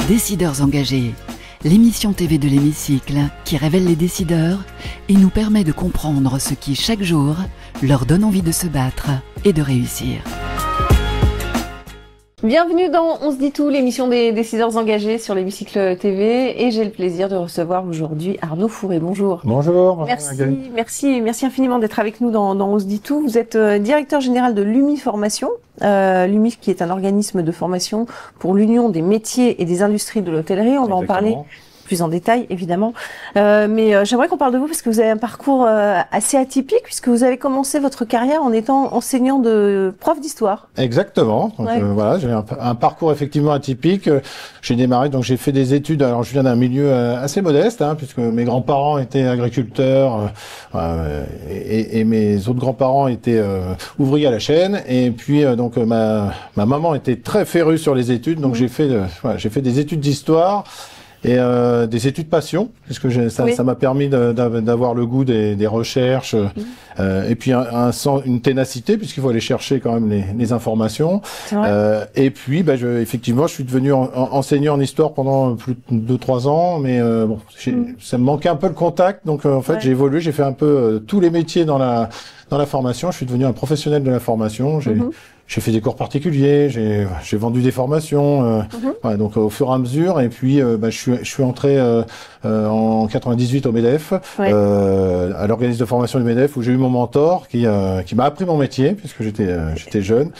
Décideurs engagés, l'émission TV de l'Hémicycle qui révèle les décideurs et nous permet de comprendre ce qui, chaque jour, leur donne envie de se battre et de réussir. Bienvenue dans On se dit tout, l'émission des décideurs engagés sur l'Hémicycle TV, et j'ai le plaisir de recevoir aujourd'hui Arnaud Fourré. Bonjour. Bonjour. Merci infiniment d'être avec nous dans On se dit tout. Vous êtes directeur général de l'UMI Formation. L'UMI qui est un organisme de formation pour l'Union des métiers et des industries de l'hôtellerie. On va en parler plus en détail, évidemment. Mais j'aimerais qu'on parle de vous parce que vous avez un parcours assez atypique, puisque vous avez commencé votre carrière en étant enseignant de prof d'histoire. Exactement. Donc, voilà, j'ai un parcours effectivement atypique. J'ai démarré, donc j'ai fait des études. Alors, je viens d'un milieu assez modeste, puisque mes grands-parents étaient agriculteurs et mes autres grands-parents étaient ouvriers à la chaîne. Et puis, donc, ma maman était très férue sur les études, donc j'ai fait des études d'histoire. Et des études passion, puisque ça m'a permis d'avoir le goût des recherches, et puis une ténacité, puisqu'il faut aller chercher quand même les informations. Et puis, effectivement, je suis devenu enseignant en histoire pendant plus de 2-3 ans, mais bon, ça me manquait un peu le contact, donc en fait, j'ai évolué, j'ai fait un peu tous les métiers dans la formation. Je suis devenu un professionnel de la formation. J'ai fait des cours particuliers, j'ai vendu des formations, donc au fur et à mesure. Et puis, je suis entré en 98 au MEDEF, à l'organisme de formation du MEDEF, où j'ai eu mon mentor qui m'a appris mon métier, puisque j'étais jeune,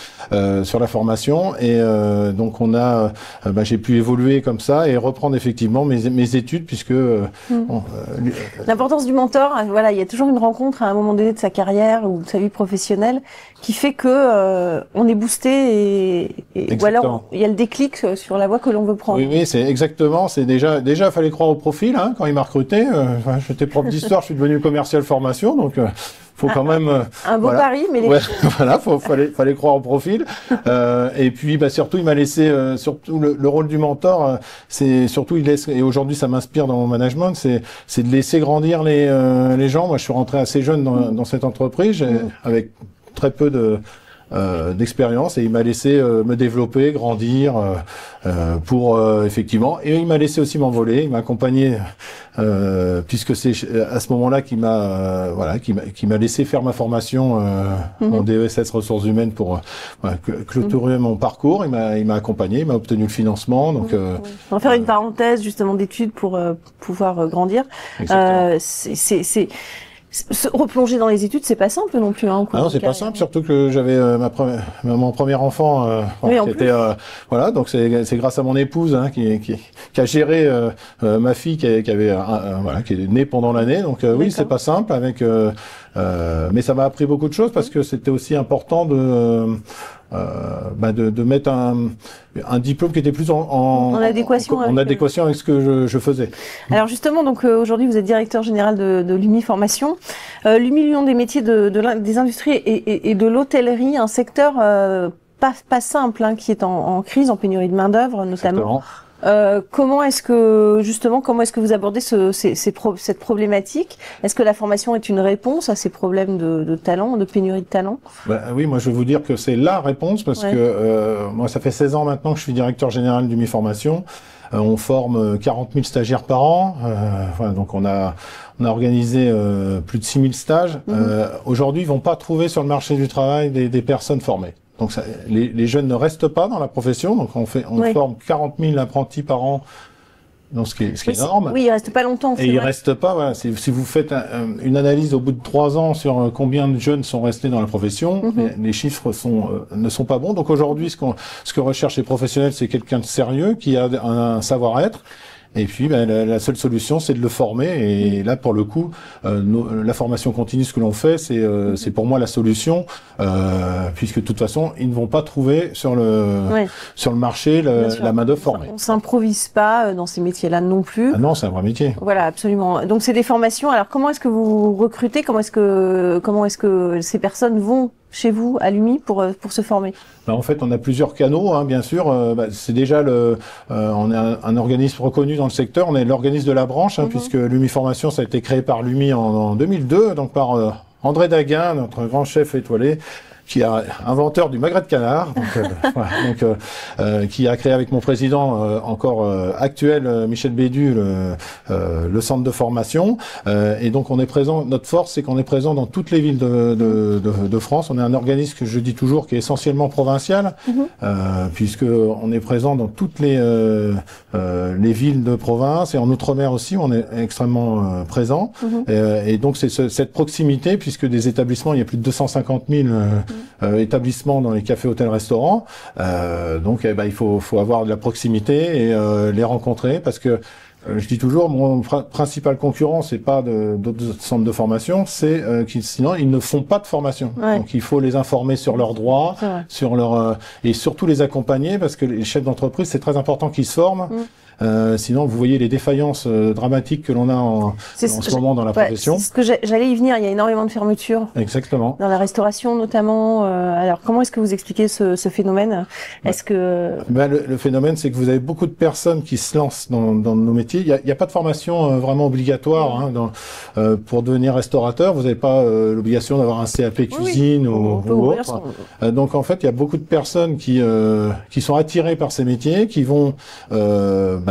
sur la formation. Et donc j'ai pu évoluer comme ça et reprendre effectivement mes études, puisque l'importance du mentor, voilà, il y a toujours une rencontre à un moment donné de sa carrière ou de sa vie professionnelle qui fait que on est boosté et ou alors il y a le déclic sur la voie que l'on veut prendre. Oui, c'est exactement. C'est déjà fallait croire au profil quand il m'a recruté. J'étais prof d'histoire, je suis devenu commercial formation, donc faut quand même un beau pari, mais fallait croire au profil. Et puis surtout il m'a laissé surtout le rôle du mentor, c'est surtout il laisse, et aujourd'hui ça m'inspire dans mon management, c'est de laisser grandir les gens. Moi je suis rentré assez jeune dans cette entreprise avec très peu d'expérience, et il m'a laissé me développer, grandir pour effectivement, et il m'a laissé aussi m'envoler, il m'a accompagné puisque c'est à ce moment-là qui m'a laissé faire ma formation mon DESS ressources humaines pour clôturer mon parcours. Il m'a accompagné, il m'a obtenu le financement. Donc on va faire une parenthèse justement d'études pour pouvoir grandir. Se replonger dans les études, c'est pas simple non plus. Non, c'est pas simple, surtout que j'avais mon premier enfant qui était donc c'est grâce à mon épouse qui a géré ma fille qui est née pendant l'année. Donc oui, c'est pas simple mais ça m'a appris beaucoup de choses, parce que c'était aussi important de mettre un diplôme qui était plus en adéquation avec ce que je faisais. Alors justement, donc aujourd'hui vous êtes directeur général de l'UMI Formation. L'UMI, l'Union des métiers des industries et de l'hôtellerie, un secteur pas simple, qui est en crise, en pénurie de main d'œuvre notamment. Comment est-ce que vous abordez cette problématique? Est-ce que la formation est une réponse à ces problèmes de talent, de pénurie de talent? Oui, moi je vais vous dire que c'est la réponse, parce que moi ça fait 16 ans maintenant que je suis directeur général d'UMI Formation. On forme 40 000 stagiaires par an. Donc on a organisé plus de 6 000 stages. Aujourd'hui, ils vont pas trouver sur le marché du travail des personnes formées. Donc les jeunes ne restent pas dans la profession. Donc on forme 40 000 apprentis par an, donc ce qui est énorme. Oui, ils restent pas longtemps. Et ils restent pas. Si vous faites une analyse au bout de 3 ans sur combien de jeunes sont restés dans la profession, les chiffres ne sont pas bons. Donc aujourd'hui, ce que recherchent les professionnels, c'est quelqu'un de sérieux qui a un savoir-être. Et puis, la seule solution, c'est de le former. Et là, pour le coup, la formation continue, ce que l'on fait, c'est pour moi la solution, puisque de toute façon, ils ne vont pas trouver sur le marché la main-d'œuvre formée. On s'improvise pas dans ces métiers-là non plus. Ah non, c'est un vrai métier. Voilà, absolument. Donc, c'est des formations. Alors, comment est-ce que vous recrutez? Comment est-ce que ces personnes vont chez vous à l'UMI pour se former? En fait, on a plusieurs canaux, bien sûr. C'est déjà on est un organisme reconnu dans le secteur. On est l'organisme de la branche, puisque l'UMI Formation, ça a été créé par l'UMI en 2002, donc par André Daguin, notre grand chef étoilé, qui est inventeur du magret de canard, qui a créé avec mon président encore actuel, Michel Bédu, le centre de formation. Et donc on est présent, notre force c'est qu'on est présent dans toutes les villes de France. On est un organisme que je dis toujours qui est essentiellement provincial, puisque on est présent dans toutes les villes de province et en Outre-mer aussi, on est extrêmement présent. Et donc c'est cette proximité, puisque des établissements, il y a plus de 250 000 établissements dans les cafés, hôtels, restaurants. Donc il faut avoir de la proximité et les rencontrer, parce que je dis toujours, mon principal concurrent, c'est pas d'autres centres de formation, c'est sinon ils ne font pas de formation. Donc il faut les informer sur leurs droits, sur et surtout les accompagner, parce que les chefs d'entreprise, c'est très important qu'ils se forment. Sinon, vous voyez les défaillances dramatiques que l'on a en ce moment dans la profession. C'est ce que j'allais y venir. Il y a énormément de fermetures. Exactement. Dans la restauration, notamment. Alors, comment est-ce que vous expliquez ce phénomène? Est-ce que le phénomène, c'est que vous avez beaucoup de personnes qui se lancent dans nos métiers. Il y a pas de formation vraiment obligatoire pour devenir restaurateur. Vous n'avez pas l'obligation d'avoir un CAP cuisine ou autre. Donc, en fait, il y a beaucoup de personnes qui sont attirées par ces métiers, qui vont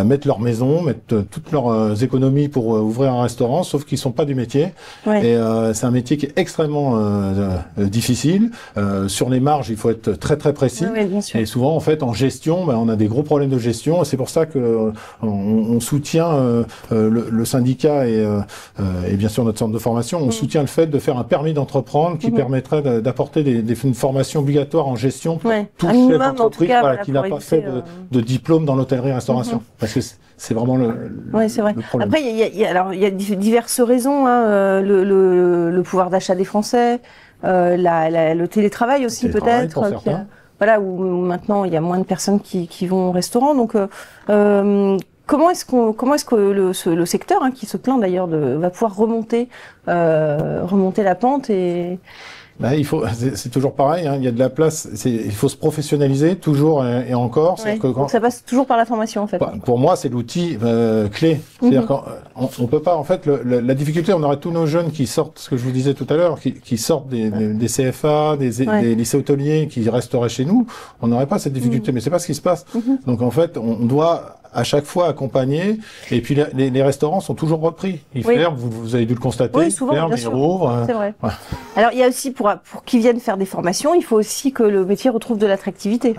mettre leur maison, mettre toutes leurs économies pour ouvrir un restaurant, sauf qu'ils sont pas du métier. Et c'est un métier qui est extrêmement difficile. Sur les marges, il faut être très très précis. Et souvent, en fait, en gestion, on a des gros problèmes de gestion. Et c'est pour ça que on soutient le syndicat et bien sûr notre centre de formation. On soutient le fait de faire un permis d'entreprendre qui permettrait d'apporter une formation obligatoire en gestion pour tout chef d'entreprise qui n'a pas fait de diplôme dans l'hôtellerie-restauration. Parce que c'est vraiment le problème. Après, il y a diverses raisons. Le pouvoir d'achat des Français, le télétravail aussi peut-être. Où maintenant il y a moins de personnes qui vont au restaurant. Donc, comment est-ce que le secteur, qui se plaint d'ailleurs, va pouvoir remonter la pente et c'est toujours pareil, il y a de la place, il faut se professionnaliser toujours et encore. Donc ça passe toujours par la formation en fait. Pour moi, c'est l'outil clé. C'est-à-dire qu'on peut pas, en fait, la difficulté, on aurait tous nos jeunes qui sortent, ce que je vous disais tout à l'heure, qui sortent des CFA, des lycées hôteliers, qui resteraient chez nous, on n'aurait pas cette difficulté. Mais c'est pas ce qui se passe. Donc en fait, on doit à chaque fois accompagner, et puis les restaurants sont toujours repris. Ils ferment, vous avez dû le constater, souvent, ils ferment, ils rouvrent. C'est vrai. Alors il y a aussi, pour qu'ils viennent faire des formations, il faut aussi que le métier retrouve de l'attractivité.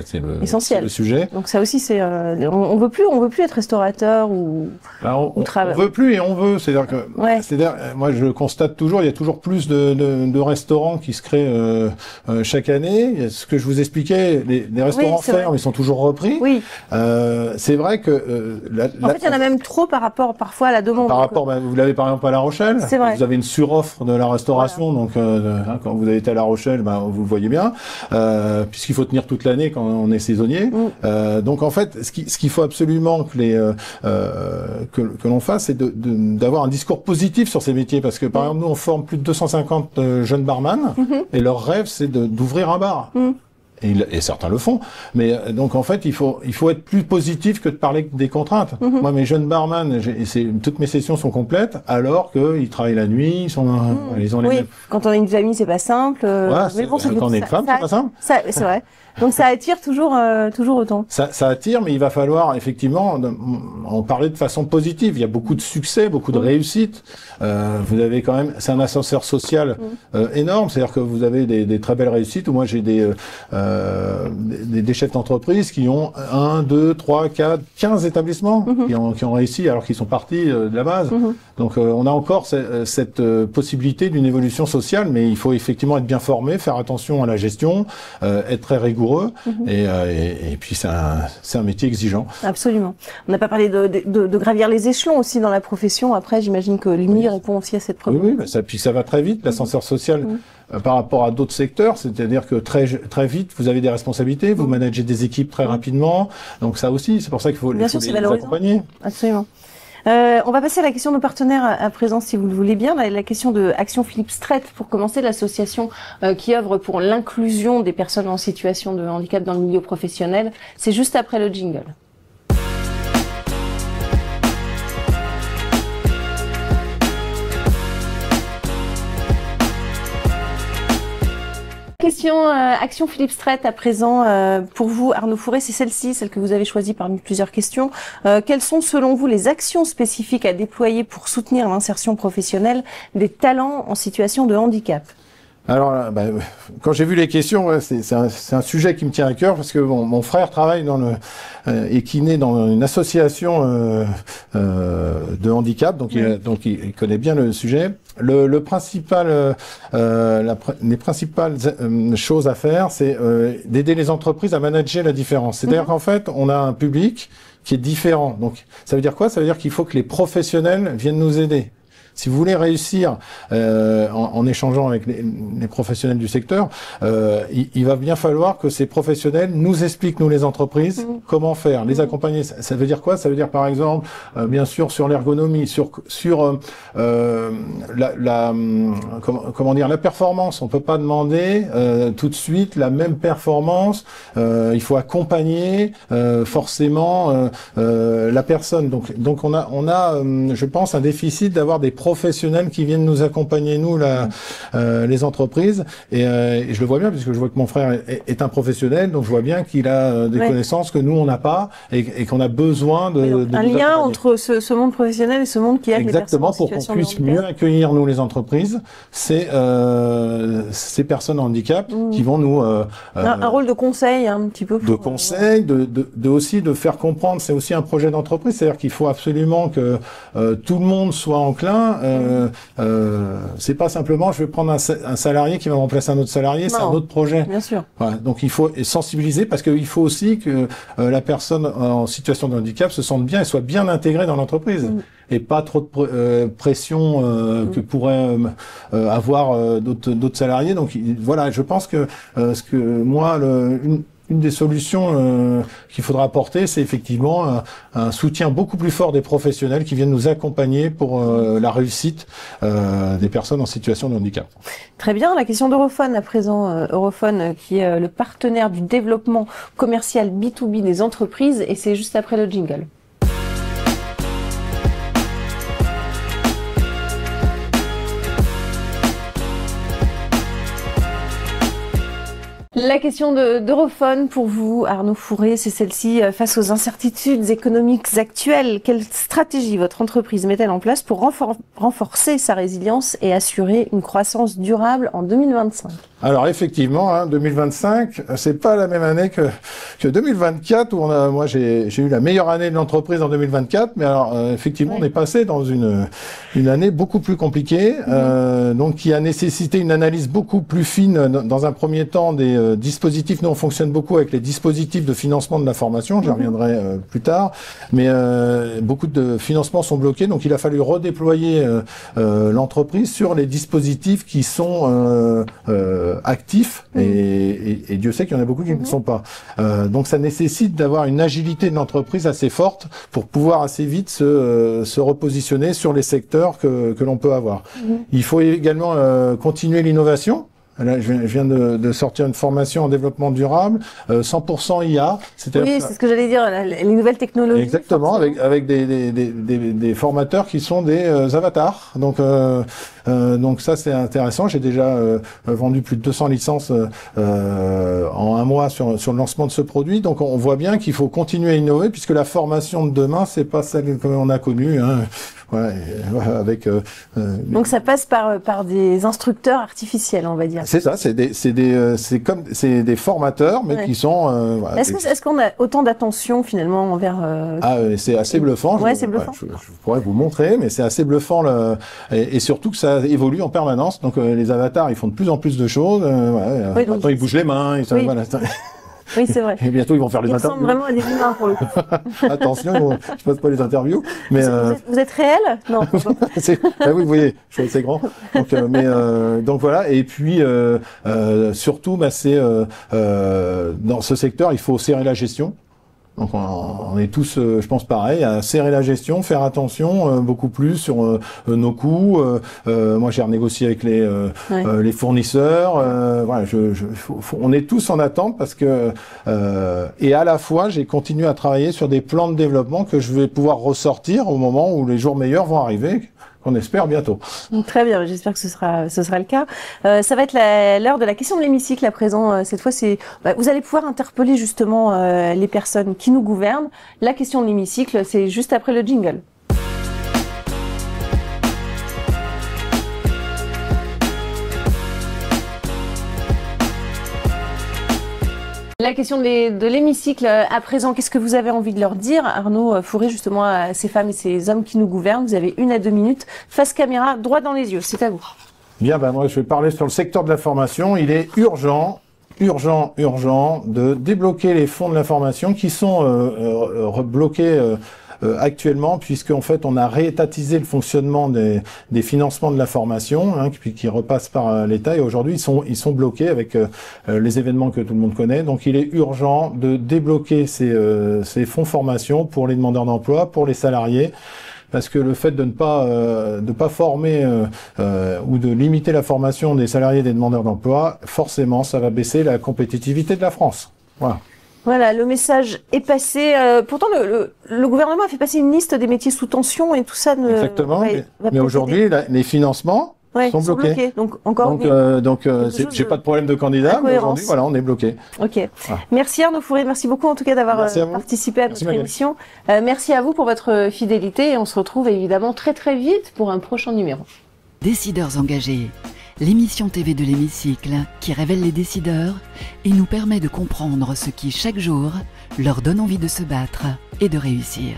C'est essentiel. Le sujet. Donc ça aussi, c'est on veut plus être restaurateur ou on veut plus et on veut. C'est-à-dire que moi je constate toujours, il y a toujours plus de restaurants qui se créent chaque année. Ce que je vous expliquais, les restaurants ferment, ils sont toujours repris. C'est vrai que en fait, il y en a même trop par rapport parfois à la demande. Vous l'avez par exemple à La Rochelle. C'est vrai. Vous avez une suroffre de la restauration, donc quand vous avez été à La Rochelle, vous le voyez bien, puisqu'il faut tenir toute l'année quand on est saisonnier. Donc en fait, ce qu'il faut absolument que l'on fasse, c'est d'avoir un discours positif sur ces métiers, parce que par exemple nous on forme plus de 250 jeunes barman et leur rêve c'est d'ouvrir un bar. Et certains le font, mais donc en fait il faut être plus positif que de parler des contraintes. Moi mes jeunes barman, toutes mes sessions sont complètes, alors qu'ils travaillent la nuit, ils ont les mêmes. Quand on a une famille c'est pas simple. Mais bon, quand on est une femme c'est pas simple. C'est vrai. Donc ça attire toujours autant. Ça attire, mais il va falloir effectivement en parler de façon positive. Il y a beaucoup de succès, beaucoup de réussites. Vous avez quand même, c'est un ascenseur social énorme. C'est-à-dire que vous avez des très belles réussites. Où moi j'ai des chefs d'entreprise qui ont 1, 2, 3, 4, 15 établissements qui ont réussi alors qu'ils sont partis de la base. Donc on a encore cette possibilité d'une évolution sociale, mais il faut effectivement être bien formé, faire attention à la gestion, être très rigoureux. Et puis c'est un métier exigeant. Absolument. On n'a pas parlé de gravir les échelons aussi dans la profession. Après, j'imagine que l'UMI répond aussi à cette problématique. Oui, puis ça va très vite, l'ascenseur social. Par rapport à d'autres secteurs, c'est-à-dire que très vite, vous avez des responsabilités, vous managez des équipes très rapidement. Donc ça aussi, c'est pour ça qu'il faut les accompagner. Absolument. On va passer à la question de nos partenaires à présent, si vous le voulez bien. La question de Action Philippe Strait, pour commencer, l'association qui œuvre pour l'inclusion des personnes en situation de handicap dans le milieu professionnel. C'est juste après le jingle. Question Action Philippe Strait à présent. Pour vous, Arnaud Fourré, c'est celle-ci, celle que vous avez choisie parmi plusieurs questions. Quelles sont selon vous les actions spécifiques à déployer pour soutenir l'insertion professionnelle des talents en situation de handicap ? Alors, quand j'ai vu les questions, c'est un sujet qui me tient à cœur parce que mon frère travaille et qui est né dans une association de handicap, donc il connaît bien le sujet. Les principales choses à faire, c'est d'aider les entreprises à manager la différence. C'est-à-dire qu'en fait, on a un public qui est différent. Donc, ça veut dire quoi? Ça veut dire qu'il faut que les professionnels viennent nous aider. Si vous voulez réussir en échangeant avec les professionnels du secteur, il va bien falloir que ces professionnels nous expliquent, nous les entreprises, comment faire, les accompagner. Ça veut dire quoi? Ça veut dire par exemple, bien sûr, sur l'ergonomie, sur comment dire, la performance. On peut pas demander tout de suite la même performance. Il faut accompagner forcément la personne. Donc on a, je pense, un déficit d'avoir des professionnels qui viennent nous accompagner, nous, les entreprises. Et je le vois bien, puisque je vois que mon frère est un professionnel, donc je vois bien qu'il a des connaissances que nous, on n'a pas, et qu'on a besoin de un lien entre ce monde professionnel et ce monde qui a exactement, pour qu'on puisse mieux accueillir, nous, les entreprises, ces personnes en handicap qui vont nous... un rôle de conseil, un petit peu. De conseil, aussi de faire comprendre, c'est aussi un projet d'entreprise, c'est-à-dire qu'il faut absolument que tout le monde soit enclin. C'est pas simplement je vais prendre un salarié qui va remplacer un autre salarié, c'est un autre projet. Bien sûr. Voilà, donc il faut sensibiliser parce qu'il faut aussi que la personne en situation de handicap se sente bien et soit bien intégrée dans l'entreprise et pas trop de pression que pourraient avoir d'autres salariés. Donc voilà, je pense que une des solutions qu'il faudra apporter, c'est effectivement un soutien beaucoup plus fort des professionnels qui viennent nous accompagner pour la réussite des personnes en situation de handicap. Très bien. La question d'Europhone à présent. Europhone qui est le partenaire du développement commercial B2B des entreprises, et c'est juste après le jingle. La question d'Europhone pour vous, Arnaud Fourré, c'est celle-ci. Face aux incertitudes économiques actuelles, quelle stratégie votre entreprise met-elle en place pour renforcer sa résilience et assurer une croissance durable en 2025 ? Alors effectivement, 2025, c'est pas la même année que 2024 où moi j'ai eu la meilleure année de l'entreprise en 2024, mais alors effectivement on est passé dans une année beaucoup plus compliquée, donc qui a nécessité une analyse beaucoup plus fine dans un premier temps des dispositifs. Nous on fonctionne beaucoup avec les dispositifs de financement de la formation, j'y reviendrai plus tard, mais beaucoup de financements sont bloqués, donc il a fallu redéployer l'entreprise sur les dispositifs qui sont actifs et Dieu sait qu'il y en a beaucoup qui ne sont pas. Donc ça nécessite d'avoir une agilité de l'entreprise assez forte pour pouvoir assez vite se repositionner sur les secteurs que l'on peut avoir. Il faut également continuer l'innovation. Là, je viens de sortir une formation en développement durable, 100% IA. Oui, c'est ce que j'allais dire, les nouvelles technologies. Exactement, avec des formateurs qui sont des avatars. Donc ça c'est intéressant. J'ai déjà vendu plus de 200 licences en un mois sur le lancement de ce produit. Donc on voit bien qu'il faut continuer à innover puisque la formation de demain c'est pas celle que l'on a connue. Voilà, donc ça passe par des instructeurs artificiels, on va dire. C'est ça, c'est des formateurs, mais qui sont. Voilà, est-ce qu'on a autant d'attention finalement envers c'est assez bluffant. Ouais, c'est bluffant. Je pourrais vous montrer, mais c'est assez bluffant et surtout que ça évolue en permanence. Donc les avatars, ils font de plus en plus de choses. Maintenant, ils bougent les mains. Oui, c'est vrai. Et bientôt, ils vont faire les interviews. Ils ressemblent vraiment à des humains, pour le coup. Attention, je passe pas les interviews. Mais vous êtes réel? Non. Oui, vous voyez, je suis assez grand. Donc voilà. Et puis, surtout, c'est dans ce secteur, il faut serrer la gestion. Donc on est tous, je pense, pareil, à serrer la gestion, faire attention beaucoup plus sur nos coûts. Moi, j'ai renégocié avec les fournisseurs. Voilà, on est tous en attente parce que et à la fois, j'ai continué à travailler sur des plans de développement que je vais pouvoir ressortir au moment où les jours meilleurs vont arriver. qu'on espère bientôt. Très bien, j'espère que ce sera le cas. Ça va être l'heure de la question de l'hémicycle à présent. Cette fois, vous allez pouvoir interpeller justement les personnes qui nous gouvernent. La question de l'hémicycle, c'est juste après le jingle. La question de l'hémicycle, à présent, qu'est-ce que vous avez envie de leur dire, Arnaud Fourré, justement, à ces femmes et ces hommes qui nous gouvernent? Vous avez 1 à 2 minutes, face caméra, droit dans les yeux, c'est à vous. Bien, moi je vais parler sur le secteur de l'information. Il est urgent de débloquer les fonds de l'information qui sont bloqués actuellement, puisque en fait on a réétatisé le fonctionnement des financements de l'information, qui repassent par l'État, et aujourd'hui ils sont bloqués avec les événements que tout le monde connaît. Donc il est urgent de débloquer ces fonds formation pour les demandeurs d'emploi, pour les salariés. Parce que le fait de ne pas former ou de limiter la formation des salariés et des demandeurs d'emploi, forcément, ça va baisser la compétitivité de la France. Voilà. Voilà, le message est passé. Pourtant, le gouvernement a fait passer une liste des métiers sous tension et tout ça. Exactement. Mais aujourd'hui, les financements sont bloqués. Donc encore. J'ai pas de problème de candidat, mais aujourd'hui, voilà, on est bloqué. Ok. Voilà. Merci Arnaud Fourré, merci beaucoup en tout cas d'avoir participé à notre émission. Merci à vous pour votre fidélité et on se retrouve évidemment très très vite pour un prochain numéro. Décideurs engagés, l'émission TV de l'hémicycle qui révèle les décideurs et nous permet de comprendre ce qui chaque jour leur donne envie de se battre et de réussir.